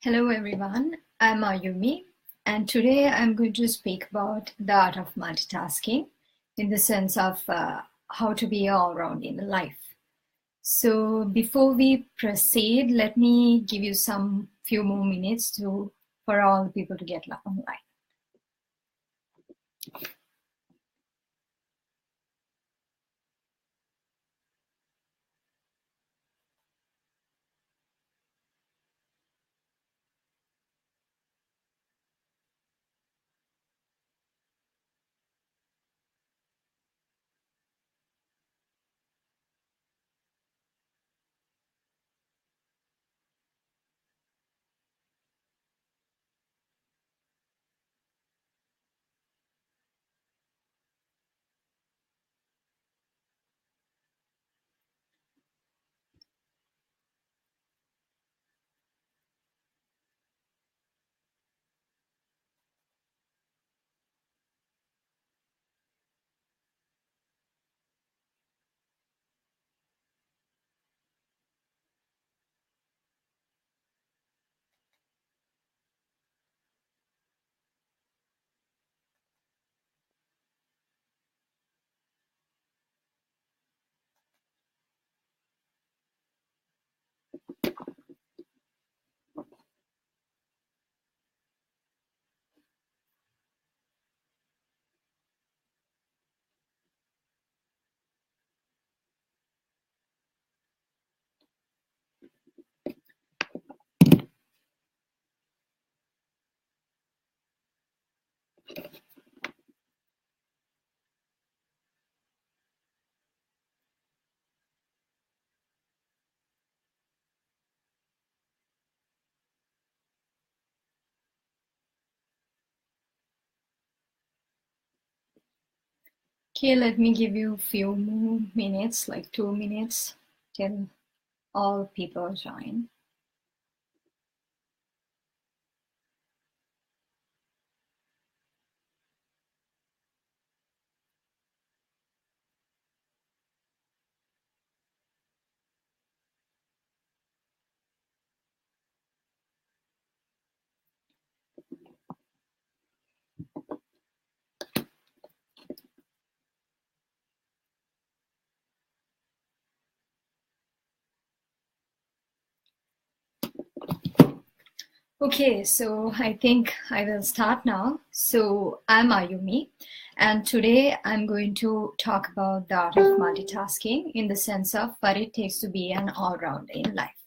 Hello everyone, I'm Ayumi, and today I'm going to speak about the art of multitasking in the sense of how to be all round in life. So before we proceed, let me give you some few more minutes for all the people to get online. Okay, let me give you a few more minutes, like 2 minutes, till all people join. Okay, so I think I will start now. So I'm Ayumi, and today I'm going to talk about the art of multitasking in the sense of what it takes to be an all-rounder in life.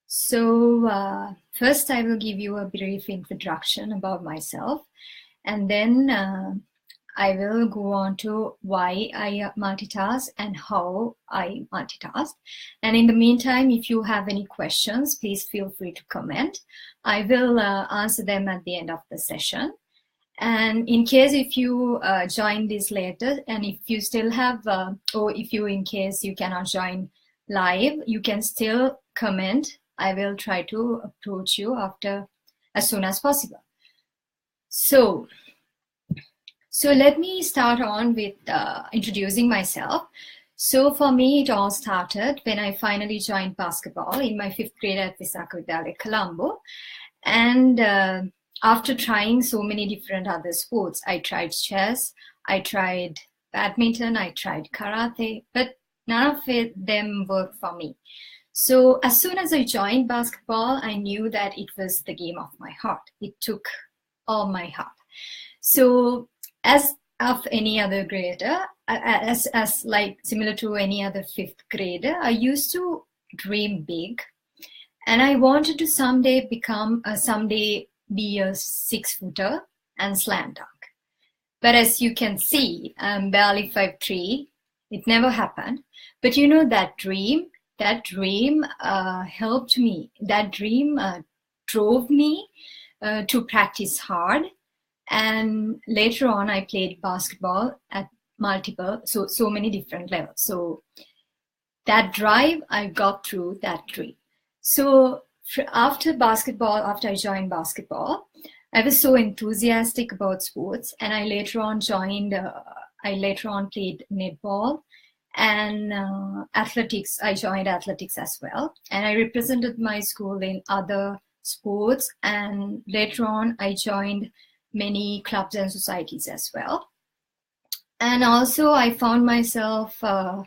So first I will give you a brief introduction about myself, and then I will go on to why I multitask and how I multitask. And in the meantime, if you have any questions, please feel free to comment. I will answer them at the end of the session. And in case if you join this later, and if you still have, or if you in case you cannot join live, you can still comment. I will try to approach you after as soon as possible. So let me start on with introducing myself. So for me, it all started when I finally joined basketball in my 5th grade at Visakha Vidyalaya, Colombo. And after trying so many different other sports, I tried chess, I tried badminton, I tried karate, but none of them worked for me. So as soon as I joined basketball, I knew that it was the game of my heart. It took all my heart. So as of any other grader, as like similar to any other 5th grader, I used to dream big, and I wanted to someday be a 6-footer and slam dunk. But as you can see, I'm barely 5'3". It never happened. But you know, that dream helped me. That dream drove me to practice hard. And later on, I played basketball at so many different levels. So that drive, I got through that dream. So after I joined basketball, I was so enthusiastic about sports, and I later on played netball and athletics. I joined athletics as well, and I represented my school in other sports, and later on I joined many clubs and societies as well. And also I found myself I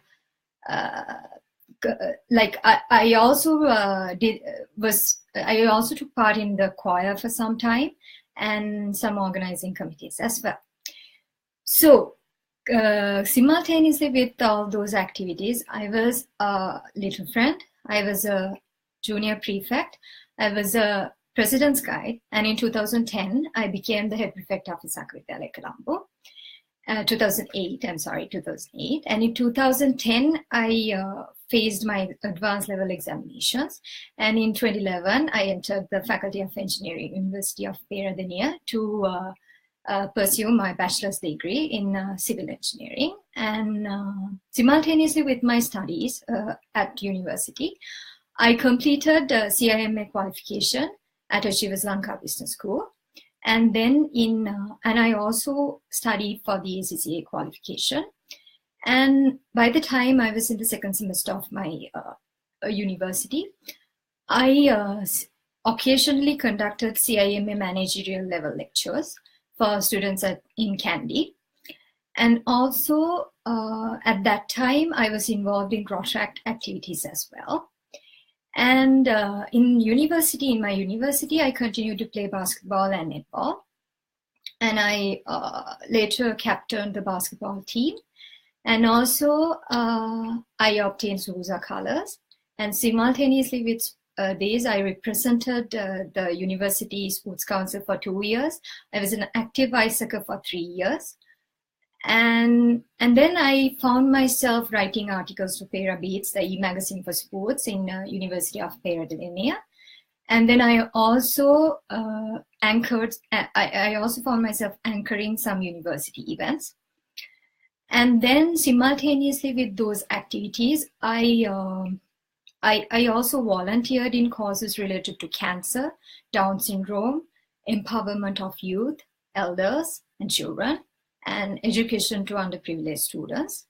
also took part in the choir for some time and some organizing committees as well. So simultaneously with all those activities, I was a little friend, I was a junior prefect, I was a president's guide, and in 2010 I became the head prefect of Visakha Vidyalaya, Colombo. 2008, and in 2010 I faced my advanced level examinations, and in 2011 I entered the Faculty of Engineering, University of Peradeniya, to pursue my bachelor's degree in civil engineering. And simultaneously with my studies at university, I completed CIMA qualification at Sri Lanka Business School. And then and I also studied for the AIESEC qualification. And by the time I was in the second semester of my university, I occasionally conducted CIMA managerial level lectures for students in Kandy. And also at that time, I was involved in Rotaract activities as well. And in my university, I continued to play basketball and netball. And I later captained the basketball team. And also I obtained Suza colors. And simultaneously with this, I represented the university sports council for 2 years. I was an active AIESEC for 3 years. And then I found myself writing articles for Pera Beats, the e-magazine for sports in University of Peradeniya. And then I also I also found myself anchoring some university events. And then simultaneously with those activities, I also volunteered in causes related to cancer, Down syndrome, empowerment of youth, elders, and children, and education to underprivileged students.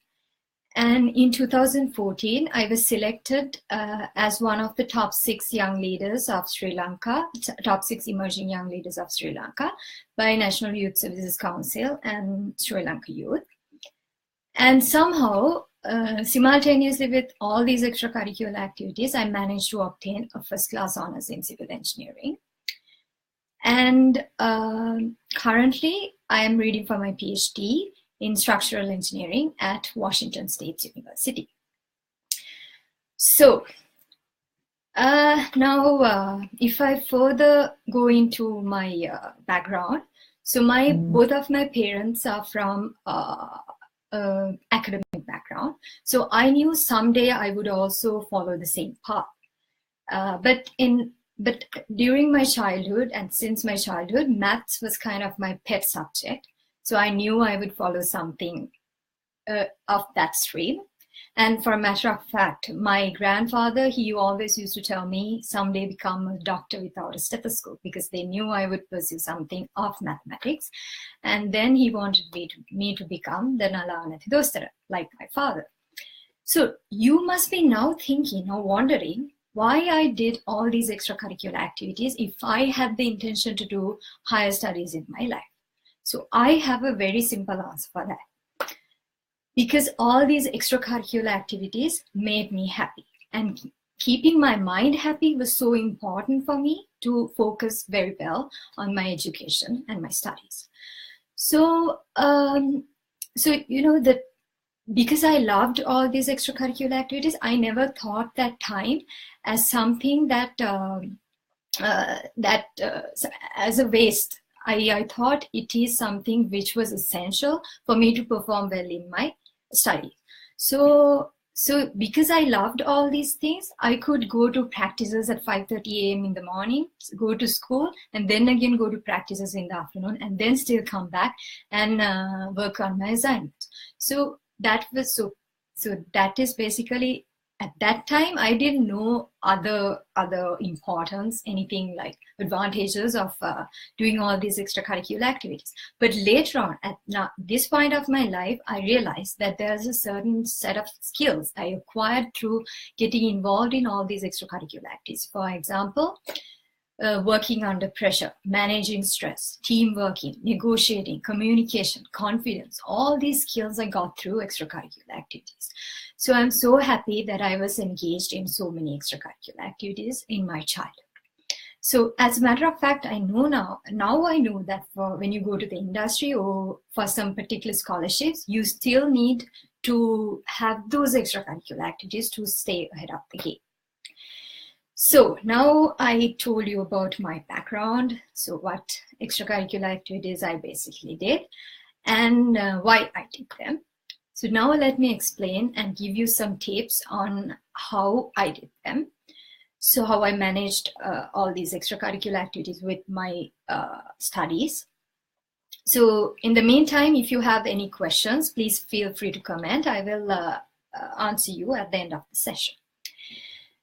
And in 2014, I was selected as one of the top 6 young leaders of Sri Lanka, top 6 emerging young leaders of Sri Lanka by National Youth Services Council and Sri Lanka Youth. And somehow, simultaneously with all these extracurricular activities, I managed to obtain a first-class honors in civil engineering. And currently, I am reading for my PhD in structural engineering at Washington State University. So now, if I further go into my background, so both of my parents are from academic background. So I knew someday I would also follow the same path. But during my childhood and since my childhood, maths was kind of my pet subject. So I knew I would follow something of that stream. And for a matter of fact, my grandfather, he always used to tell me, someday become a doctor without a stethoscope, because they knew I would pursue something of mathematics. And then he wanted me to become the Nala-Nathidostara, like my father. So you must be now thinking or wondering why I did all these extracurricular activities if I had the intention to do higher studies in my life. So I have a very simple answer for that. Because all these extracurricular activities made me happy. And keeping my mind happy was so important for me to focus very well on my education and my studies. So, you know, that because I loved all these extracurricular activities, I never thought that time as something that, as a waste. I thought it is something which was essential for me to perform well in my study. So because I loved all these things, I could go to practices at 5:30 a.m. in the morning, go to school, and then again go to practices in the afternoon, and then still come back and work on my assignments. So that was so that is basically, at that time, I didn't know other importance, anything like advantages of doing all these extracurricular activities. But later on, at this point of my life, I realized that there's a certain set of skills I acquired through getting involved in all these extracurricular activities. For example, working under pressure, managing stress, team working, negotiating, communication, confidence. All these skills I got through extracurricular activities. So I'm so happy that I was engaged in so many extracurricular activities in my childhood. So as a matter of fact, I know now I know that when you go to the industry or for some particular scholarships, you still need to have those extracurricular activities to stay ahead of the game. So now I told you about my background, so what extracurricular activities I basically did and why I did them. So now let me explain and give you some tips on how I did them. So how I managed all these extracurricular activities with my studies. So in the meantime, if you have any questions, please feel free to comment. I will answer you at the end of the session.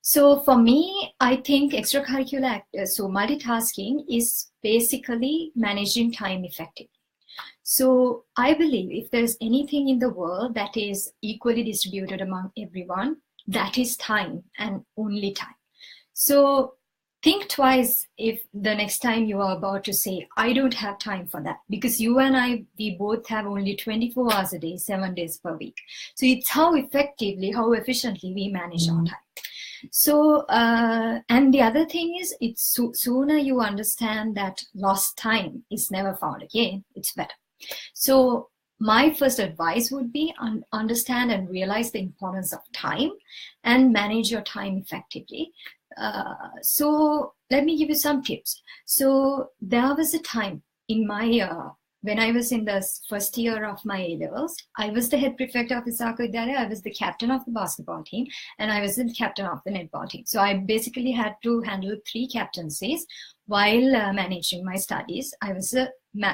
So for me, I think extracurricular, so multitasking is basically managing time effectively. So I believe if there's anything in the world that is equally distributed among everyone, that is time and only time. So think twice if the next time you are about to say, I don't have time for that, because you and I, we both have only 24 hours a day, 7 days per week. So it's how effectively, how efficiently we manage our time. So, and the other thing is, it's sooner you understand that lost time is never found again, it's better. So my first advice would be understand and realize the importance of time and manage your time effectively. So let me give you some tips. So there was a time in my, when I was in the first year of my A-levels, I was the head prefect of Visakha Vidyalaya, I was the captain of the basketball team, and I was the captain of the netball team. So I basically had to handle 3 captaincies while managing my studies. I was a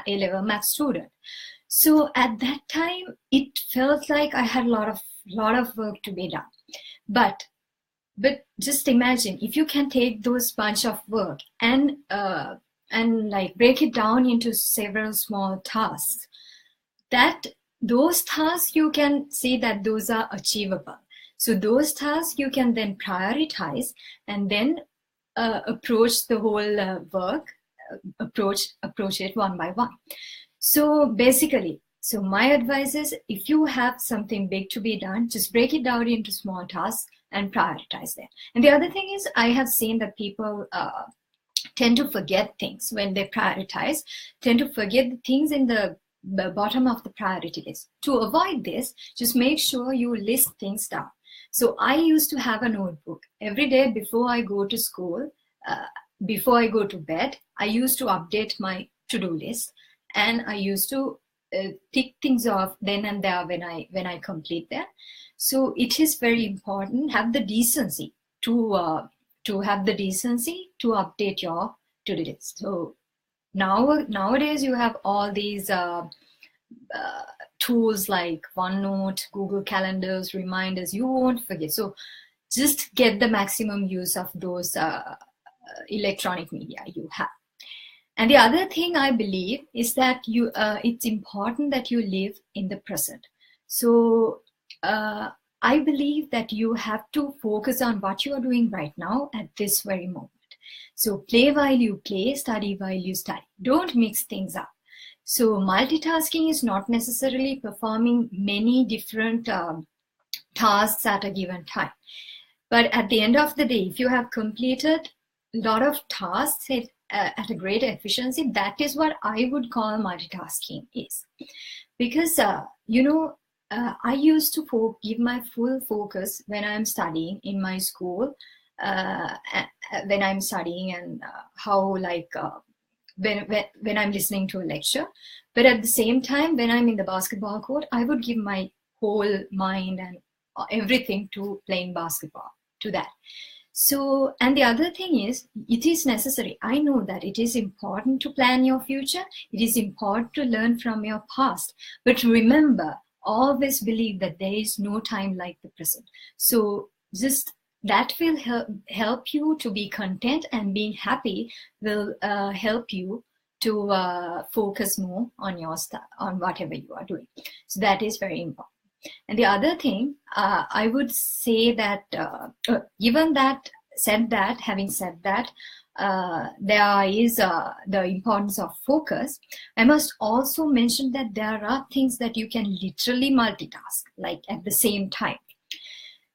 A-level math student. So at that time, it felt like I had a lot of work to be done. But just imagine if you can take those bunch of work and like break it down into several small tasks, that those tasks you can see that those are achievable. So those tasks you can then prioritize and then approach the whole work, approach it one by one. So basically, so my advice is, if you have something big to be done, just break it down into small tasks and prioritize them. And the other thing is, I have seen that people tend to forget things when they prioritize, tend to forget the things in the bottom of the priority list. To avoid this, just make sure you list things down. So I used to have a notebook every day before I go to school, before I go to bed. I used to update my to-do list, and I used to tick things off then and there when I complete them. So it is very important, have the decency to update your to-do list. So nowadays you have all these tools like OneNote, Google Calendars, reminders. You won't forget. So just get the maximum use of those electronic media you have. And the other thing I believe is that it's important that you live in the present. So I believe that you have to focus on what you are doing right now at this very moment. So play while you play, study while you study. Don't mix things up. So multitasking is not necessarily performing many different tasks at a given time. But at the end of the day, if you have completed a lot of tasks at a great efficiency, that is what I would call multitasking is. Because, I used to give my full focus when I'm studying in my school, when I'm studying and when I'm listening to a lecture. But at the same time, when I'm in the basketball court, I would give my whole mind and everything to playing basketball, to that. So, and the other thing is, it is necessary. I know that it is important to plan your future. It is important to learn from your past. But remember, always believe that there is no time like the present. So just that will help you to be content, and being happy will help you to focus more on on whatever you are doing. So that is very important. And the other thing, I would say that given that having said that, there is the importance of focus. I must also mention that there are things that you can literally multitask, like at the same time.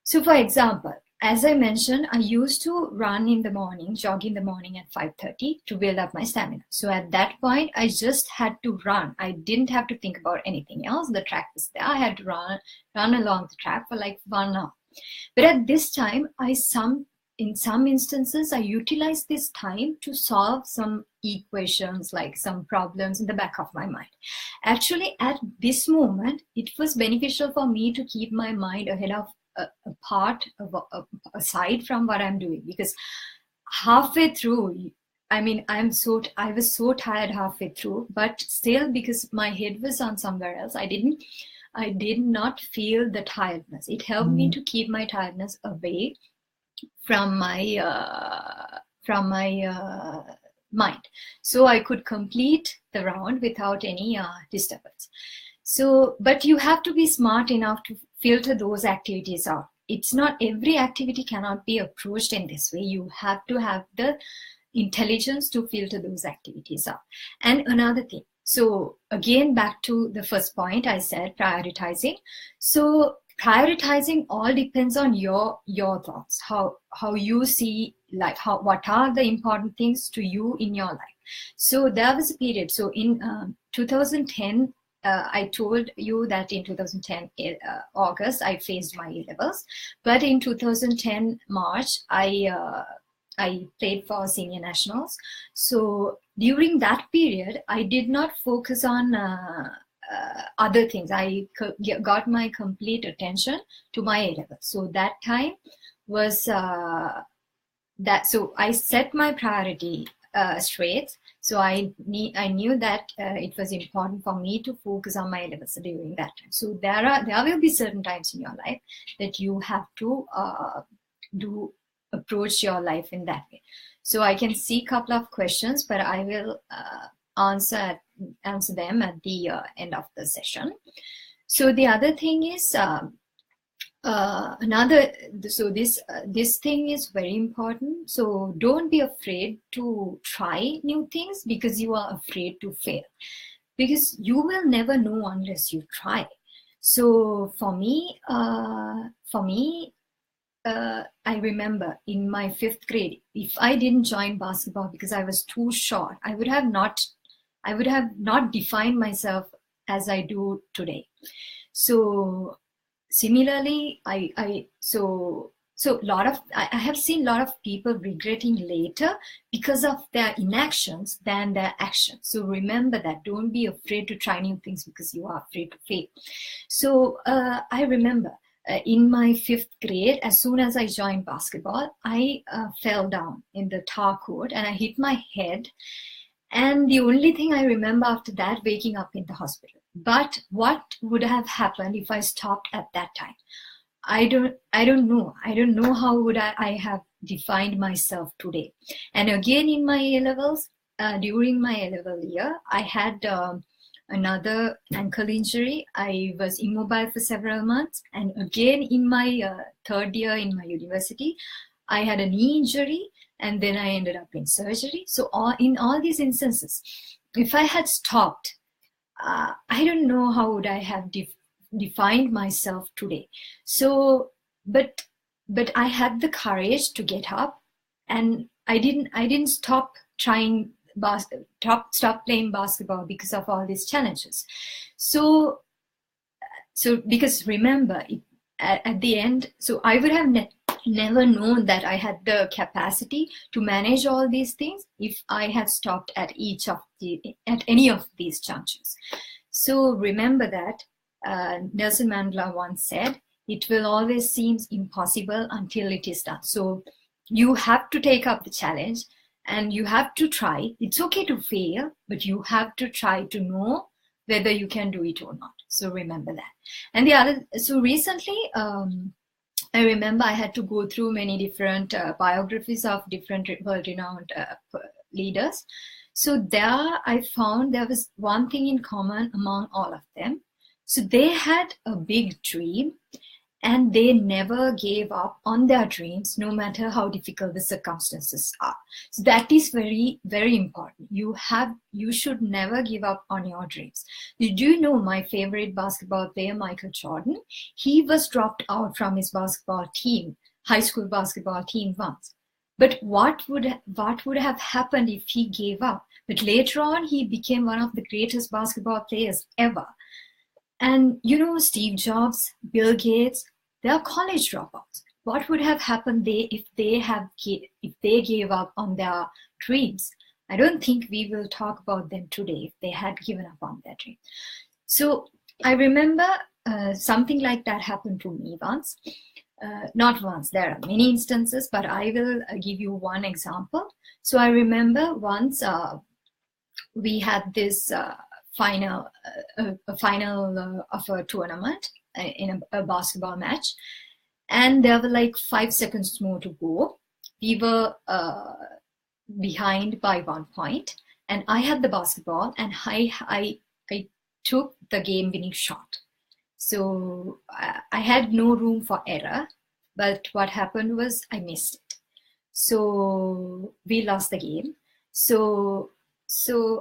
So for example, as I mentioned, I used to run in the morning, jog in the morning at 5:30 to build up my stamina. So at that point, I just had to run. I didn't have to think about anything else. The track was there. I had to run along the track for like 1 hour. But at this time, in some instances, I utilized this time to solve some equations, like some problems in the back of my mind. Actually, at this moment, it was beneficial for me to keep my mind ahead of aside from what I'm doing, because halfway through, I was so tired halfway through, but still, because my head was on somewhere else, I did not feel the tiredness. It helped me to keep my tiredness away from my mind, so I could complete the round without any disturbance. So, but you have to be smart enough to filter those activities out. It's not every activity cannot be approached in this way. You have to have the intelligence to filter those activities out. And another thing, so again, back to the first point I said, prioritizing. So prioritizing all depends on your thoughts, how you see, like what are the important things to you in your life. So there was a period. So in 2010, I told you that in 2010 August I faced my A-levels, but in 2010 March I played for senior nationals. So during that period, I did not focus on other things. I got my complete attention to my A-levels. So that time was so I set my priority straight. So I knew that it was important for me to focus on my A-levels during that time. So there will be certain times in your life that you have to approach your life in that way. So I can see a couple of questions, but I will answer them at the end of the session. So the other thing is this thing is very important. So don't be afraid to try new things because you are afraid to fail, because you will never know unless you try. So for me, I remember in my 5th grade, if I didn't join basketball because I was too short, I would have not defined myself as I do today. So similarly, I have seen a lot of people regretting later because of their inactions than their actions. So remember that. Don't be afraid to try new things because you are afraid to fail. So I remember in my 5th grade, as soon as I joined basketball, I fell down in the tar court and I hit my head. And the only thing I remember after that, waking up in the hospital. But what would have happened if I stopped at that time? I don't know. I don't know how would I have defined myself today. And again, in my A-levels, during my A-level year, I had another ankle injury. I was immobile for several months. And again, in my 3rd year in my university, I had a knee injury. And then I ended up in surgery. So in all these instances, if I had stopped, I don't know how would I have defined myself today. So, but I had the courage to get up, and I didn't stop trying stop playing basketball because of all these challenges. So because remember, at the end, so I would have never known that I had the capacity to manage all these things if I had stopped at any of these junctures. So remember that Nelson Mandela once said, "It will always seem impossible until it is done." So you have to take up the challenge and you have to try. It's okay to fail, but you have to try to know whether you can do it or not. So remember that. And so recently, I remember I had to go through many different biographies of different world-renowned leaders. So there I found there was one thing in common among all of them. So they had a big dream, and they never gave up on their dreams, no matter how difficult the circumstances are. So that is very, very important. You should never give up on your dreams. Do you know my favorite basketball player, Michael Jordan? He was dropped out from his basketball team, high school basketball team once. But what would have happened if he gave up? But later on, he became one of the greatest basketball players ever. And Steve Jobs, Bill Gates, they are college dropouts. What would have happened if they gave up on their dreams? I don't think we will talk about them today if they had given up on their dreams. So I remember something like that happened to me once. Not once, there are many instances, but I will give you one example. So I remember once we had this final of a tournament in a basketball match, and there were like 5 seconds more to go. We were behind by 1 point, and I had the basketball, and I took the game-winning shot. So I had no room for error, but what happened was I missed it. So we lost the game. So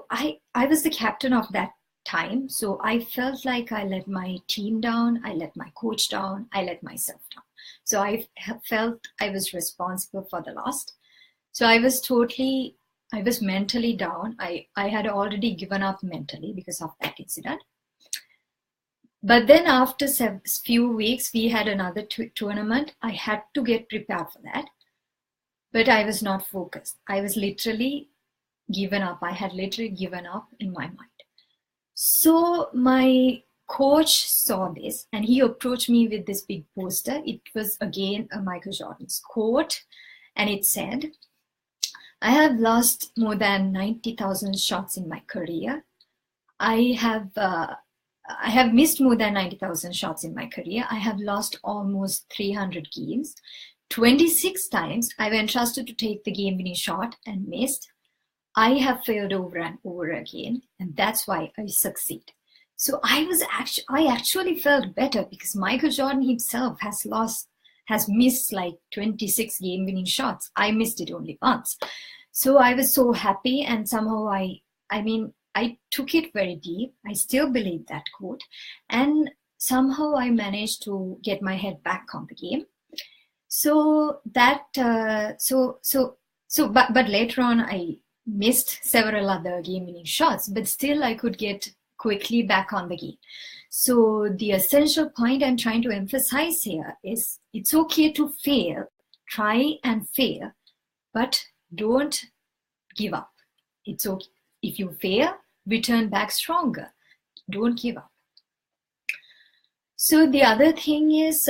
I was the captain of that time. So I felt like I let my team down, I let my coach down, I let myself down. So I felt I was responsible for the loss. So I was mentally down. I had already given up mentally because of that incident. But then after a few weeks, we had another tournament. I had to get prepared for that. But I was not focused. I was literally given up. I had literally given up in my mind. So my coach saw this and he approached me with this big poster. It was again a Michael Jordan's quote. And it said, "I have lost more than 90,000 shots in my career. I have missed more than 90,000 shots in my career. I have lost almost 300 games. 26 times I was entrusted to take the game-winning shot and missed. I have failed over and over again, and that's why I succeed." So I actually felt better because Michael Jordan himself has missed like 26 game-winning shots. I missed it only once. So I was so happy, and somehow I took it very deep. I still believe that quote, and somehow I managed to get my head back on the game. So that but later on I missed several other game-winning shots, but still I could get quickly back on the game. So the essential point I'm trying to emphasize here is it's okay to fail, try and fail, but don't give up. It's okay. If you fail, return back stronger. Don't give up. So the other thing is,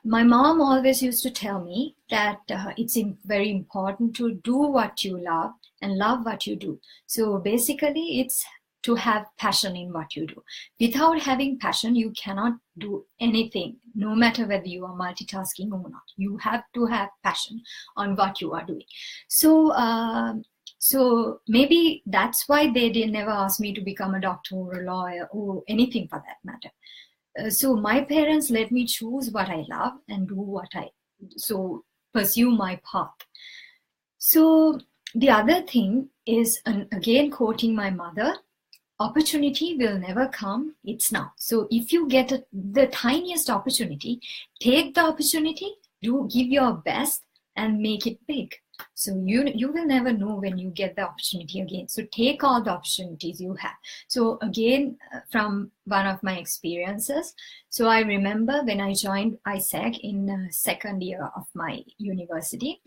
my mom always used to tell me that it's very important to do what you love and love what you do. So basically, it's to have passion in what you do. Without having passion, you cannot do anything, no matter whether you are multitasking or not. You have to have passion on what you are doing. So maybe that's why they never asked me to become a doctor or a lawyer or anything for that matter. So my parents let me choose what I love and do pursue my path. So the other thing is, again quoting my mother, opportunity will never come, it's now. So if you get the tiniest opportunity, take the opportunity, give your best and make it big. So you will never know when you get the opportunity again. So take all the opportunities you have. So again, from one of my experiences, so I remember when I joined AIESEC in second year of my university,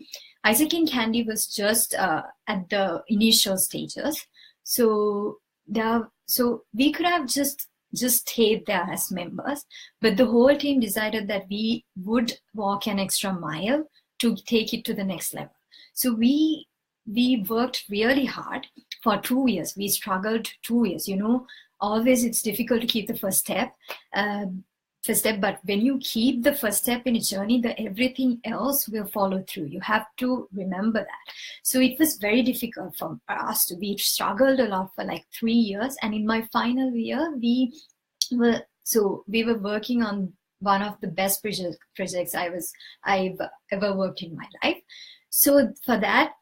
AIESEC in Kandy was just at the initial stages. So we could have just stayed there as members, but the whole team decided that we would walk an extra mile to take it to the next level. So we worked really hard for 2 years. We struggled 2 years. Always it's difficult to keep the first step. But when you keep the first step in a journey, everything else will follow through. You have to remember that. So it was very difficult for us we struggled a lot for like 3 years. And in my final year, we were working on one of the best projects I've ever worked in my life. So for that,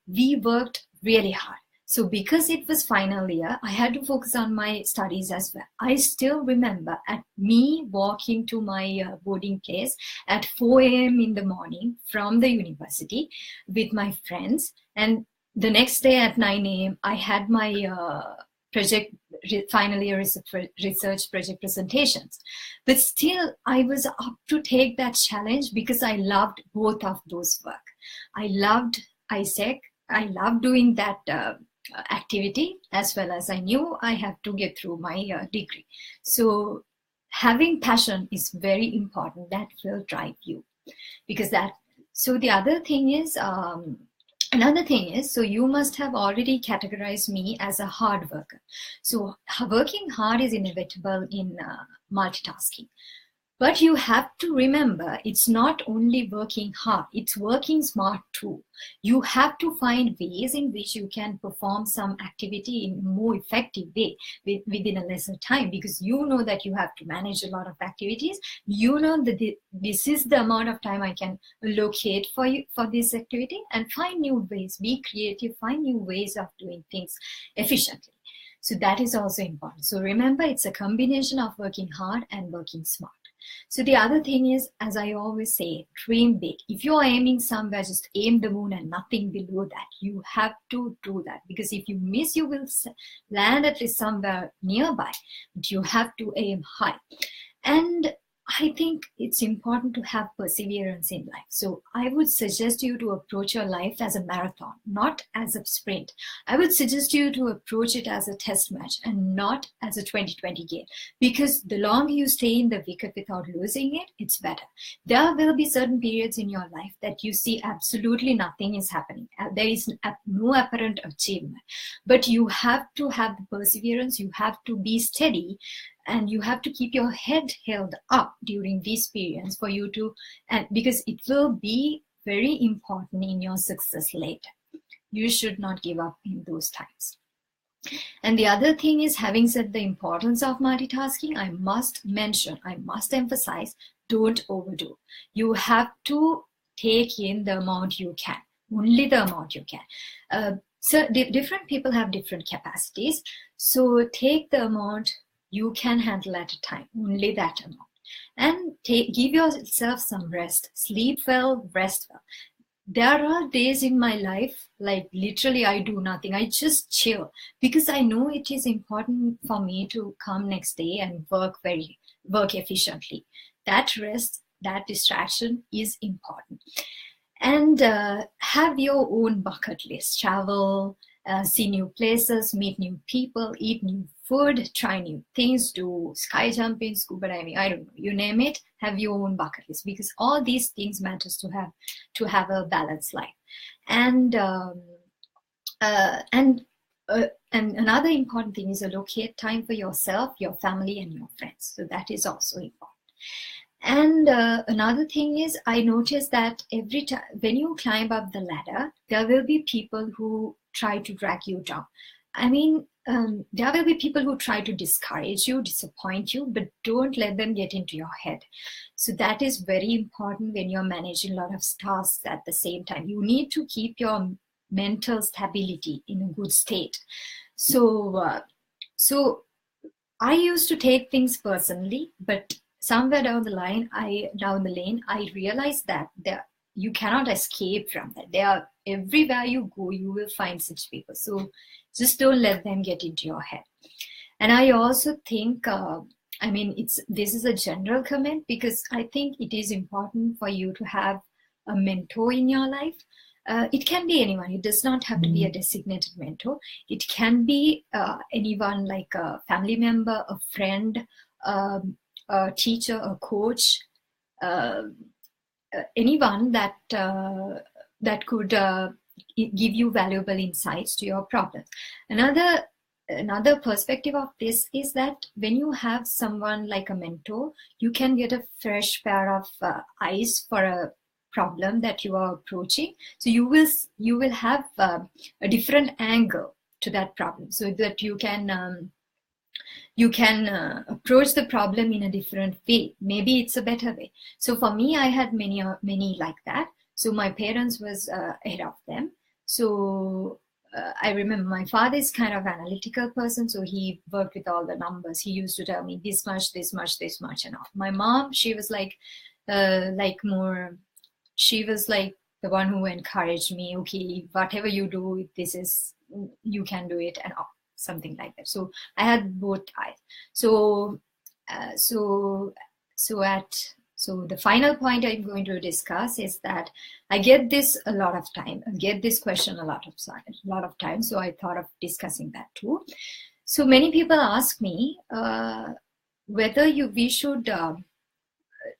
we worked really hard. So because it was final year, I had to focus on my studies as well. I still remember at me walking to my boarding place at 4 a.m. in the morning from the university with my friends. And the next day at 9 a.m., I had my final year research project presentations. But still, I was up to take that challenge because I loved both of those work. I loved AIESEC. I loved doing that activity, as well as I knew I have to get through my degree. So having passion is very important. That will drive you, because that. So the other thing is, another thing is, so you must have already categorized me as a hard worker. So working hard is inevitable in multitasking. But you have to remember, it's not only working hard, it's working smart too. You have to find ways in which you can perform some activity in a more effective way within a lesser time, because you know that you have to manage a lot of activities. You know that this is the amount of time I can allocate for you for this activity, and find new ways, be creative, find new ways of doing things efficiently. So that is also important. So remember, it's a combination of working hard and working smart. So the other thing is, as I always say, dream big. If you're aiming somewhere, just aim the moon and nothing below that. You have to do that, because if you miss, you will land at least somewhere nearby. But you have to aim high. And I think it's important to have perseverance in life. So I would suggest you to approach your life as a marathon, not as a sprint. I would suggest you to approach it as a test match and not as a 2020 game, because the longer you stay in the wicket without losing it, it's better. There will be certain periods in your life that you see absolutely nothing is happening. There is no apparent achievement, but you have to have the perseverance. You have to be steady. And you have to keep your head held up during these periods for you to, and because it will be very important in your success later. You should not give up in those times. And the other thing is, having said the importance of multitasking, I must emphasize, don't overdo. You have to take in the amount you can, only the amount you can. So different people have different capacities. So take the amount you can handle at a time, only that amount. And give yourself some rest. Sleep well, rest well. There are days in my life, like literally I do nothing. I just chill, because I know it is important for me to come next day and work efficiently. That rest, that distraction is important. And have your own bucket list. Travel, see new places, meet new people, eat new food, try new things, do sky jumping, scuba diving, I don't know, you name it, have your own bucket list, because all these things matters to have a balanced life. And another important thing is allocate time for yourself, your family, and your friends. So that is also important. And another thing is, I noticed that every time when you climb up the ladder, there will be people who try to drag you down. I mean, there will be people who try to discourage you, disappoint you, but don't let them get into your head. So that is very important when you're managing a lot of tasks at the same time. You need to keep your mental stability in a good state. So I used to take things personally, but somewhere down the lane, I realized that you cannot escape from that. Everywhere you go, you will find such people. So just don't let them get into your head. And I also think, this is a general comment, because I think it is important for you to have a mentor in your life. It can be anyone. It does not have to be a designated mentor. It can be anyone, like a family member, a friend, a teacher, a coach, anyone that could give you valuable insights to your problems. Another perspective of this is that when you have someone like a mentor, you can get a fresh pair of eyes for a problem that you are approaching. So you will have a different angle to that problem, so that you can you can approach the problem in a different way. Maybe it's a better way. So for me, I had many like that. So my parents was ahead of them. So I remember my father is kind of analytical person, so he worked with all the numbers. He used to tell me this much, this much, this much, and all. My mom, she was like more. She was like the one who encouraged me. Okay, whatever you do, you can do it, and all, something like that. So I had both eyes. So the final point I'm going to discuss is that I get this a lot of time. I get this question a lot of time. So I thought of discussing that too. So many people ask me whether we should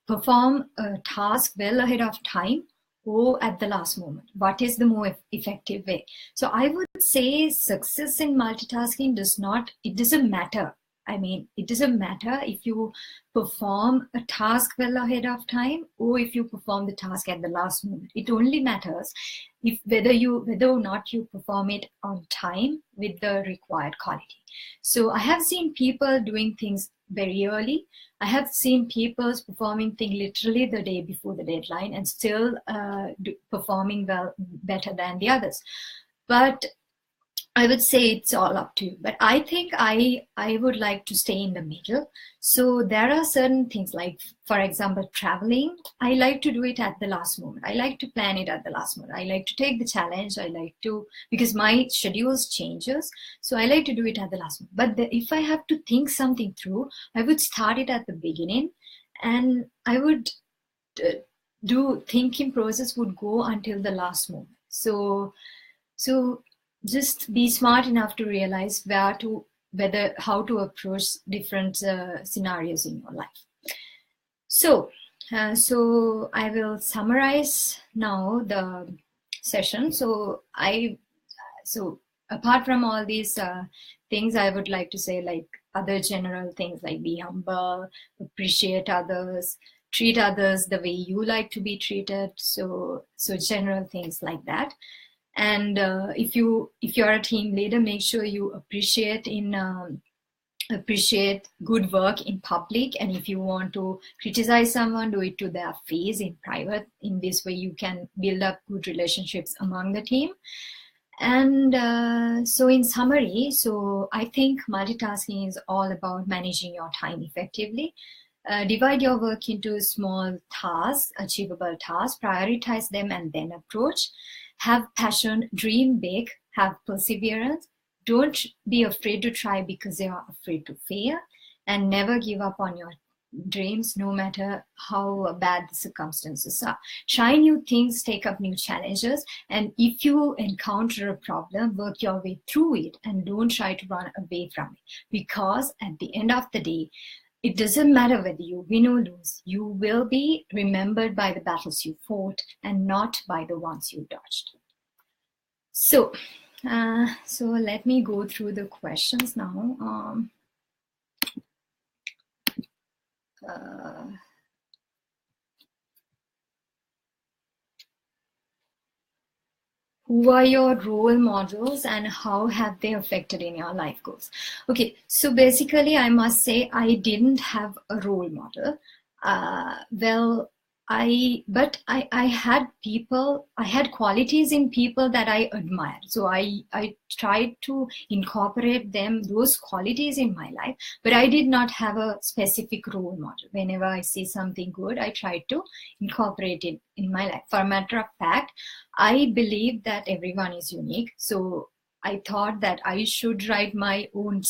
perform a task well ahead of time or at the last moment. What is the more effective way? So I would say success in multitasking doesn't matter. I mean, it doesn't matter if you perform a task well ahead of time or if you perform the task at the last moment. It only matters whether or not you perform it on time with the required quality. So I have seen people doing things very early. I have seen people performing things literally the day before the deadline and still performing better than the others. But I would say it's all up to you. But I think I would like to stay in the middle. So there are certain things like, for example, traveling. I like to do it at the last moment. I like to plan it at the last moment. I like to take the challenge. Because my schedules changes. So I like to do it at the last moment. But if I have to think something through, I would start it at the beginning. And I would thinking process would go until the last moment. So just be smart enough to realize how to approach different scenarios in your life. So I will summarize now the session. So apart from all these things, I would like to say like other general things like be humble, appreciate others, treat others the way you like to be treated. So general things like that. And if you're a team leader, make sure you appreciate good work in public. And if you want to criticize someone, do it to their face in private. In this way, you can build up good relationships among the team. And so in summary, I think multitasking is all about managing your time effectively. Divide your work into small tasks, achievable tasks, prioritize them and then approach. Have passion, dream big, have perseverance. Don't be afraid to try because you are afraid to fail, and never give up on your dreams no matter how bad the circumstances are. Try new things, take up new challenges, and if you encounter a problem, work your way through it and don't try to run away from it, because at the end of the day, it doesn't matter whether you win or lose. You will be remembered by the battles you fought and not by the ones you dodged. So let me go through the questions now. Who are your role models and how have they affected in your life goals? Okay, so basically I must say I didn't have a role model. I had qualities in people that I admired. So I tried to incorporate those qualities in my life, but I did not have a specific role model. Whenever I see something good, I try to incorporate it in my life. For a matter of fact, I believe that everyone is unique. So I thought that I should write my own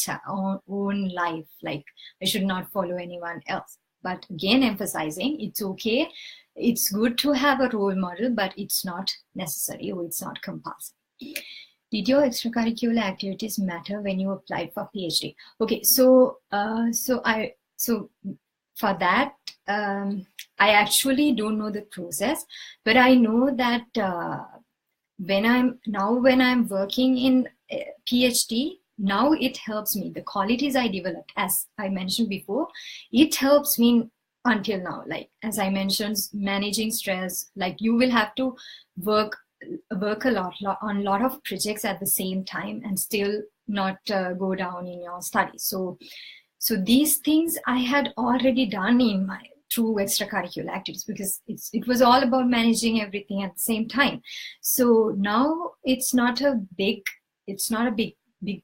life. Like I should not follow anyone else. But again, emphasizing it's okay. It's good to have a role model, but it's not necessary or it's not compulsory. Did your extracurricular activities matter when you applied for PhD? Okay, so for that, I actually don't know the process, but I know that when I'm working in PhD, now it helps me. The qualities I developed, as I mentioned before, it helps me until now. Like, as I mentioned, managing stress, like you will have to work a lot on a lot of projects at the same time and still go down in your studies. So these things I had already done through extracurricular activities, because it was all about managing everything at the same time. So now it's not a big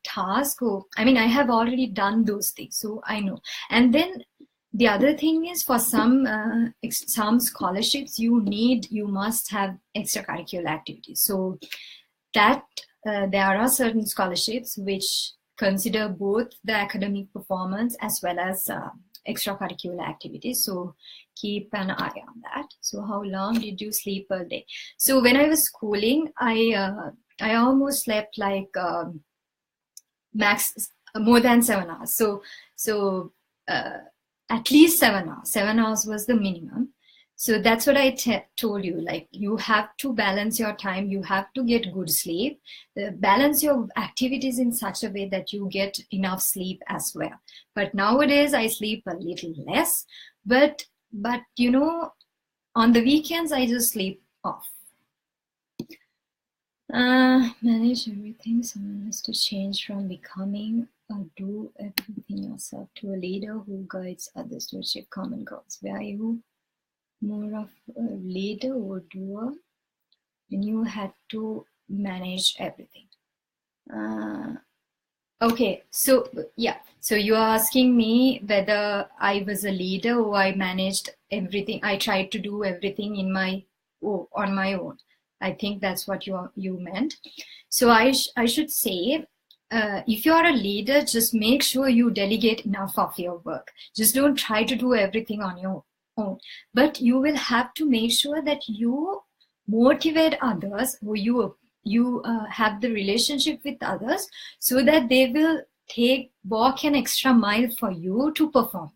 task. I have already done those things, so I know. And then the other thing is, for some scholarships, you must have extracurricular activities. So that there are certain scholarships which consider both the academic performance as well as extracurricular activities. So keep an eye on that. So how long did you sleep per day? So when I was schooling, I almost slept like max more than 7 hours. So at least 7 hours. 7 hours was the minimum. So that's what I told you. Like, you have to balance your time. You have to get good sleep. Balance your activities in such a way that you get enough sleep as well. But nowadays I sleep a little less. But on the weekends I just sleep off. Manage everything. Someone has to change from becoming a do everything yourself to a leader who guides others to achieve common goals. Where you more of a leader or doer when you had to manage everything? Okay, so yeah, so you're asking me whether I was a leader or I managed everything. I tried to do everything on my own. I think that's what you meant. So I should say, if you are a leader, just make sure you delegate enough of your work. Just don't try to do everything on your own. But you will have to make sure that you motivate others, who you have the relationship with others, so that they will walk an extra mile for you to perform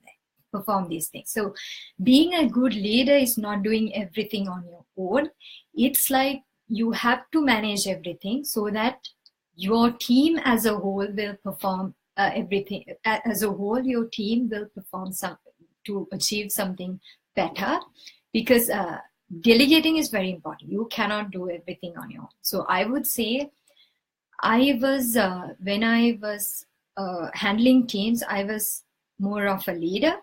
these things. So being a good leader is not doing everything on your own. It's like you have to manage everything so that your team as a whole will perform everything. As a whole, your team will perform something to achieve something better, because delegating is very important. You cannot do everything on your own. So I would say when I was handling teams, I was more of a leader,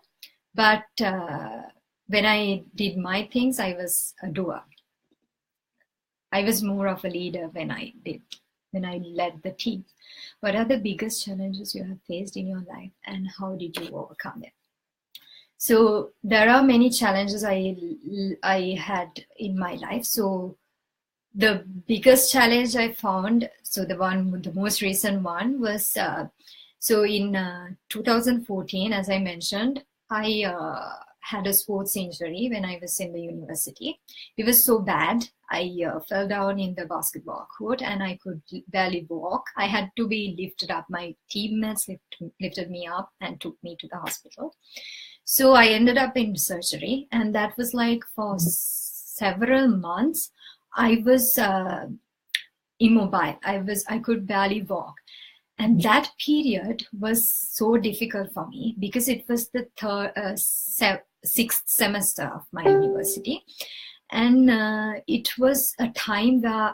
but when I did my things, I was a doer. I was more of a leader when I led the team. What are the biggest challenges you have faced in your life, and how did you overcome them? So there are many challenges I had in my life. So the biggest challenge I found, the most recent one was, so in 2014, as I mentioned, I had a sports injury when I was in the university. It was so bad. I fell down in the basketball court and I could barely walk. I had to be lifted up. My teammates lifted me up and took me to the hospital. So I ended up in surgery, and that was like for several months. I was immobile. I could barely walk. And that period was so difficult for me because it was the sixth semester of my university. And it was a time where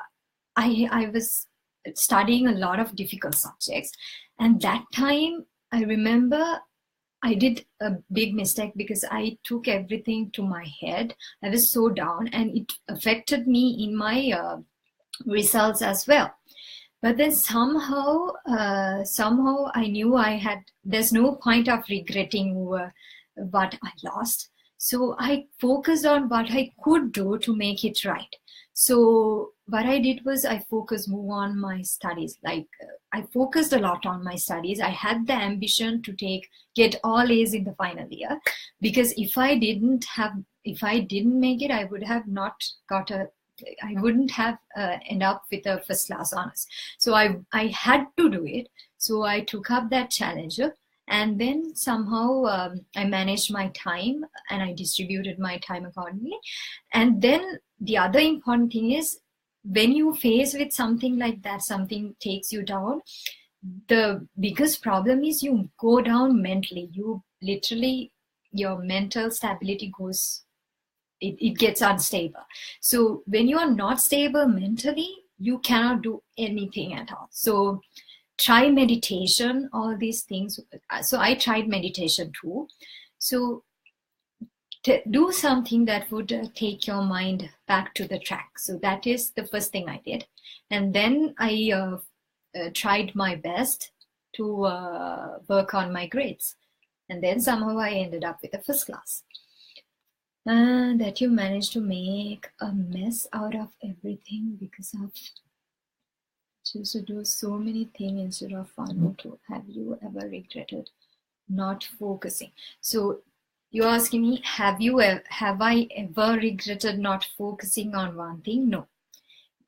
I was studying a lot of difficult subjects. And that time, I remember I did a big mistake because I took everything to my head. I was so down, and it affected me in my results as well. But then somehow I knew there's no point of regretting what I lost. So I focused on what I could do to make it right. So what I did was I focused more on my studies. I focused a lot on my studies. I had the ambition to get all A's in the final year, because if I didn't make it, I would have not I wouldn't have end up with a first class honors. So I had to do it. So I took up that challenge, and then somehow I managed my time and I distributed my time accordingly. And then the other important thing is, when you face with something like that, something takes you down, the biggest problem is you go down mentally. Your mental stability goes, it gets unstable. So when you are not stable mentally, you cannot do anything at all. So try meditation, all these things. So I tried meditation too. So do something that would take your mind back to the track. So that is the first thing I did. And then I tried my best to work on my grades. And then somehow I ended up with a first class. That you managed to make a mess out of everything because of choose to do so many things instead of one or two. Have you ever regretted not focusing? So you're asking me, have I ever regretted not focusing on one thing? No.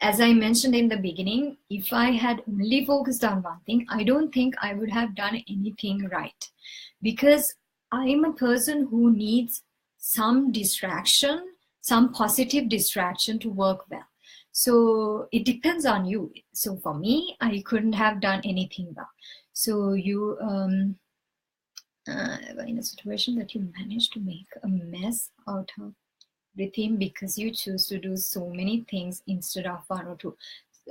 As I mentioned in the beginning, if I had only focused on one thing, I don't think I would have done anything right, because I'm a person who needs some distraction, some positive distraction to work well. So it depends on you. So for me, I couldn't have done anything well. So you in a situation that you managed to make a mess out of everything because you choose to do so many things instead of one or two.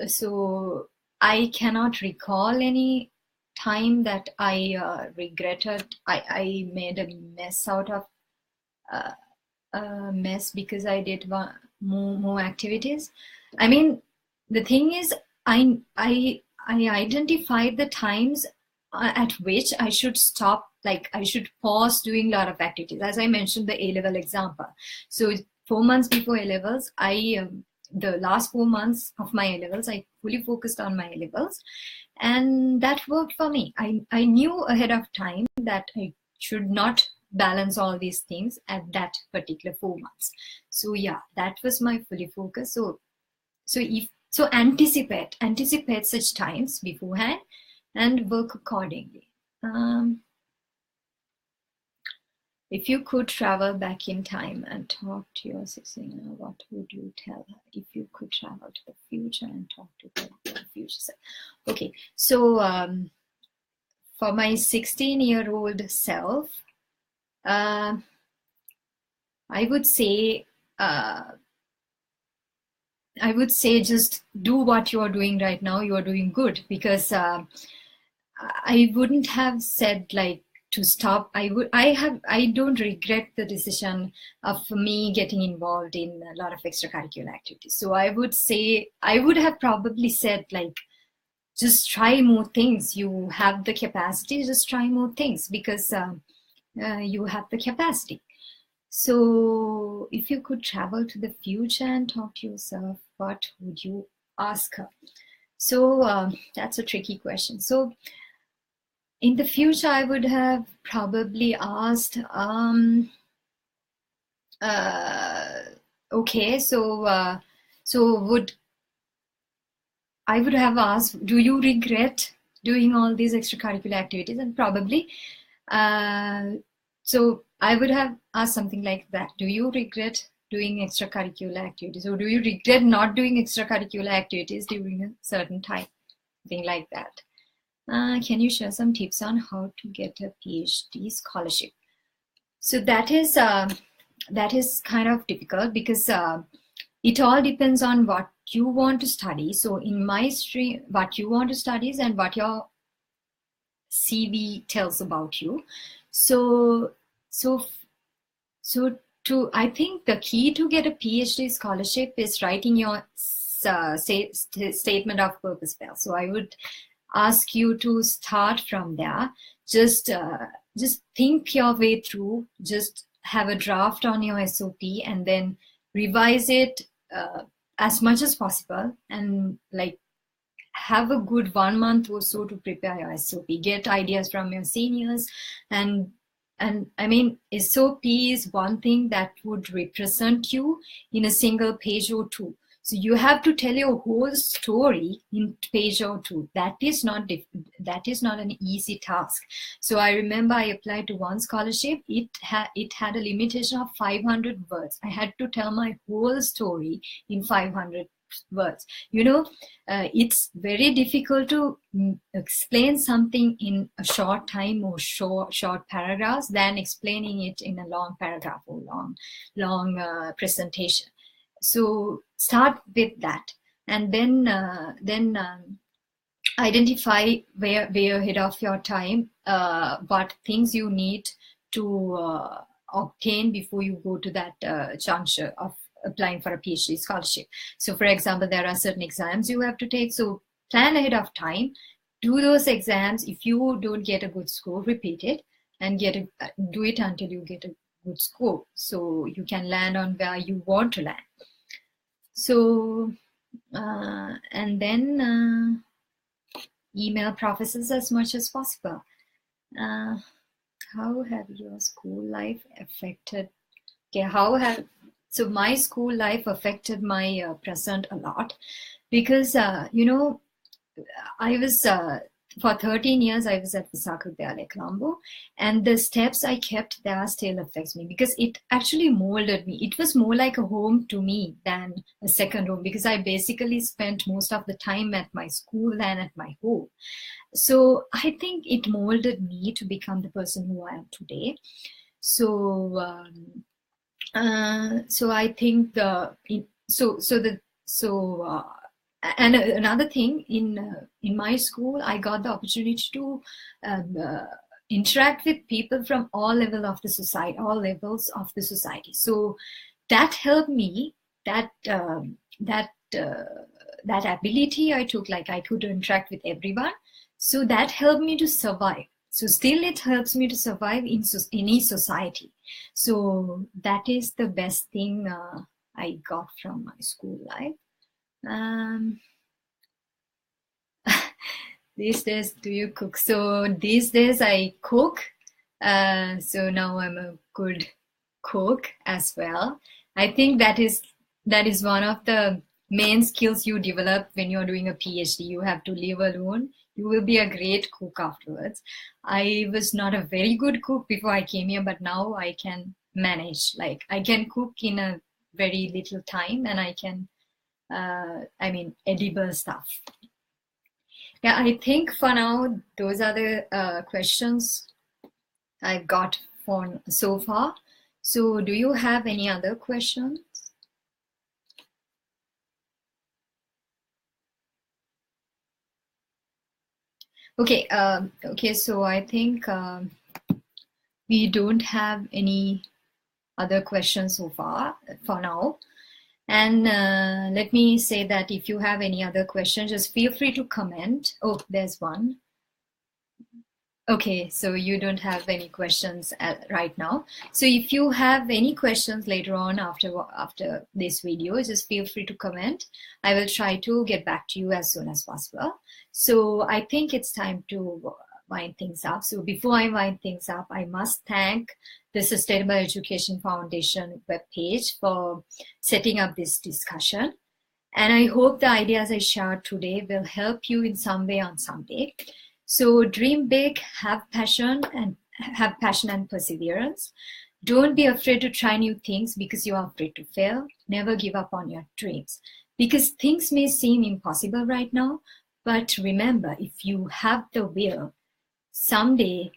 So I cannot recall any time that I regretted. I made a mess out of a mess because I did more activities. I mean, the thing is, I identified the times at which I should stop, like I should pause doing a lot of activities. As I mentioned, the A-level example. So 4 months before A-levels, the last 4 months of my A-levels, I fully focused on my A-levels, and that worked for me. I knew ahead of time that I should not balance all these things at that particular 4 months. So yeah, that was my fully focus. So anticipate such times beforehand and work accordingly. If you could travel back in time and talk to your 16-year-old, what would you tell her? If you could travel to the future and talk to your future self. Okay, so for my 16-year-old self, I would say just do what you are doing right now. You are doing good, because I wouldn't have said like to stop. I don't regret the decision of me getting involved in a lot of extracurricular activities. So I would have probably said like, just try more things. You have the capacity, just try more things, because you have the capacity. So if you could travel to the future and talk to yourself, what would you ask her? So that's a tricky question. So in the future, I would have probably asked, okay, so I would have asked, do you regret doing all these extracurricular activities? And probably, so I would have asked something like that. Do you regret doing extracurricular activities, or do you regret not doing extracurricular activities during a certain time? Something like that. Can you share some tips on how to get a PhD scholarship? So that is kind of difficult, because it all depends on what you want to study. So in my stream, what you want to study is and what your CV tells about you. So I think the key to get a PhD scholarship is writing your statement of purpose well. So I would ask you to start from there. Just think your way through. Just have a draft on your SOP and then revise it as much as possible, and like have a good 1 month or so to prepare your SOP. Get ideas from your seniors, and I mean, SOP is one thing that would represent you in a single page or two. So you have to tell your whole story in page or two. That is not an easy task. So I remember I applied to one scholarship. It had a limitation of 500 words. I had to tell my whole story in 500 words. You know, it's very difficult to explain something in a short time or short paragraphs than explaining it in a long paragraph or long presentation. So start with that, and then identify way ahead of your time what things you need to obtain before you go to that juncture of applying for a PhD scholarship. So for example, there are certain exams you have to take. So plan ahead of time, do those exams. If you don't get a good score, repeat it and do it until you get a good score. So you can land on where you want to land. So, and then email professors as much as possible. How have your school life affected? Okay, so my school life affected my present a lot because you know, I was for 13 years I was at Visakha Vidyalaya, Colombo, and the steps I kept there still affects me because it actually molded me. It was more like a home to me than a second home because I basically spent most of the time at my school than at my home. So I think it molded me to become the person who I am today. So so I think and another thing in my school, I got the opportunity to interact with people from all levels of the society. So that helped me. That ability I took, like I could interact with everyone. So that helped me to survive. So still it helps me to survive in any society. So that is the best thing I got from my school life. These days, do you cook? So these days I cook. So now I'm a good cook as well. I think that is one of the main skills you develop when you're doing a PhD. You have to live alone. You will be a great cook afterwards. I was not a very good cook before I came here, but now I can manage. Like I can cook in a very little time, and I can, edible stuff. Yeah, I think for now, those are the questions I've got for so far. So do you have any other questions? Okay, so I think we don't have any other questions so far for now. And let me say that if you have any other questions, just feel free to comment. Oh, there's one. Okay, so you don't have any questions right now. So if you have any questions later on after this video, just feel free to comment. I will try to get back to you as soon as possible. So I think it's time to wind things up. So before I wind things up, I must thank the Sustainable Education Foundation webpage for setting up this discussion. And I hope the ideas I shared today will help you in some way on some day. So dream big, have passion and perseverance. Don't be afraid to try new things because you are afraid to fail. Never give up on your dreams because things may seem impossible right now, but remember, if you have the will, someday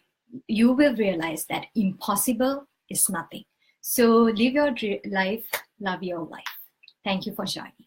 you will realize that impossible is nothing. So live your life, love your life. Thank you for joining.